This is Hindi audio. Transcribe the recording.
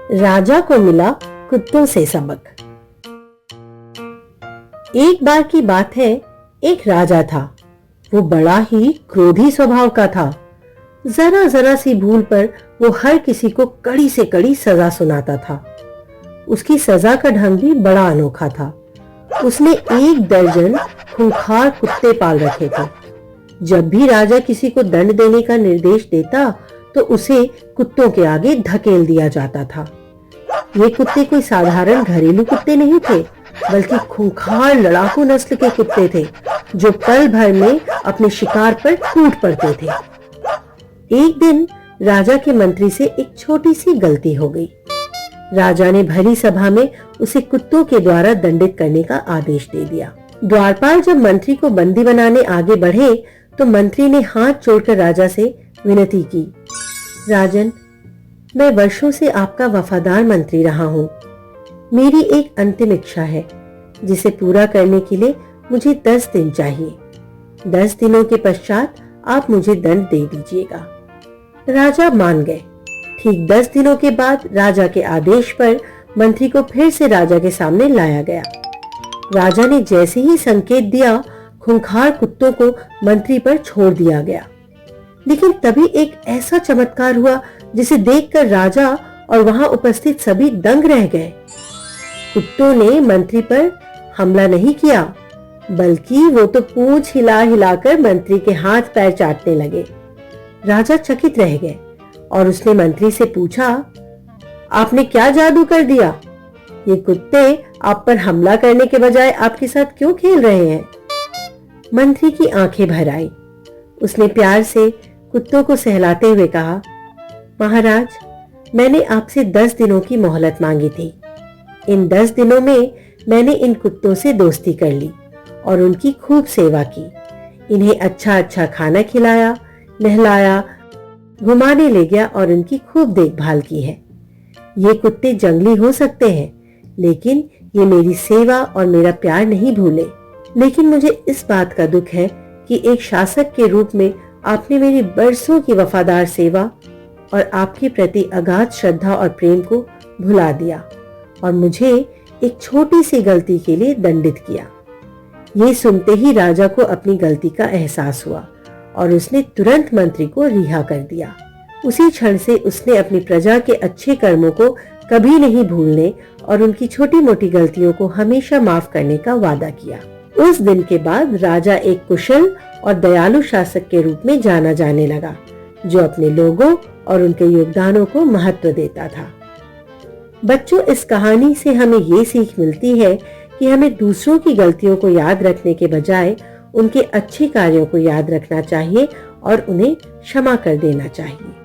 राजा को मिला कुत्तों से सबक। एक बार की बात है, एक राजा था। वो बड़ा ही क्रोधी स्वभाव का था। जरा जरा सी भूल पर वो हर किसी को कड़ी से कड़ी सजा सुनाता था। उसकी सजा का ढंग भी बड़ा अनोखा था। उसने 1 दर्जन खूंखार कुत्ते पाल रखे थे। जब भी राजा किसी को दंड देने का निर्देश देता तो उसे कुत्तों के आगे धकेल दिया जाता था। ये कुत्ते कोई साधारण घरेलू कुत्ते नहीं थे, बल्कि खूंखार लड़ाकू नस्ल के कुत्ते थे जो पल भर में अपने शिकार पर टूट पड़ते थे। एक दिन राजा के मंत्री से एक छोटी सी गलती हो गई। राजा ने भरी सभा में उसे कुत्तों के द्वारा दंडित करने का आदेश दे दिया। द्वारपाल जब मंत्री को बंदी बनाने आगे बढ़े तो मंत्री ने हाथ जोड़कर राजा से विनती की, राजन, मैं वर्षों से आपका वफादार मंत्री रहा हूं। मेरी एक अंतिम इच्छा है जिसे पूरा करने के लिए मुझे 10 दिन चाहिए। 10 दिनों के पश्चात आप मुझे दंड दे दीजिएगा। राजा मान गए। ठीक 10 दिनों के बाद राजा के आदेश पर मंत्री को फिर से राजा के सामने लाया गया। राजा ने जैसे ही संकेत दिया, खूंखार कुत्तों को मंत्री पर छोड़ दिया गया। लेकिन तभी एक ऐसा चमत्कार हुआ जिसे देखकर राजा और वहां उपस्थित सभी दंग रह गए। कुत्तों ने मंत्री पर हमला नहीं किया, बल्कि वो तो पूंछ हिला हिलाकर मंत्री के हाथ पैर चाटने लगे। राजा चकित रह गए और उसने मंत्री से पूछा, आपने क्या जादू कर दिया? ये कुत्ते आप पर हमला करने के बजाय आपके साथ क्यों खेल रहे हैं? मंत्री की आंखें भर आई। उसने प्यार से कुत्तों को सहलाते हुए कहा, महाराज, मैंने आपसे 10 दिनों की मोहलत मांगी थी। इन 10 दिनों में मैंने इन कुत्तों से दोस्ती कर ली और उनकी खूब सेवा की। इन्हें अच्छा अच्छा खाना खिलाया, नहलाया, घुमाने ले गया और उनकी खूब देखभाल की है। ये कुत्ते जंगली हो सकते हैं, लेकिन ये मेरी सेवा और मेरा प्यार नहीं भूले। लेकिन मुझे इस बात का दुख है कि एक शासक के रूप में आपने मेरी बरसों की वफादार सेवा और आपके प्रति अगाध श्रद्धा और प्रेम को भुला दिया और मुझे एक छोटी सी गलती के लिए दंडित किया। ये सुनते ही राजा को अपनी गलती का एहसास हुआ और उसने तुरंत मंत्री को रिहा कर दिया। उसी क्षण से उसने अपनी प्रजा के अच्छे कर्मों को कभी नहीं भूलने और उनकी छोटी मोटी गलतियों को हमेशा माफ करने का वादा किया। उस दिन के बाद राजा एक कुशल और दयालु शासक के रूप में जाना जाने लगा, जो अपने लोगों और उनके योगदानों को महत्व देता था। बच्चों, इस कहानी से हमें ये सीख मिलती है कि हमें दूसरों की गलतियों को याद रखने के बजाय उनके अच्छे कार्यों को याद रखना चाहिए और उन्हें क्षमा कर देना चाहिए।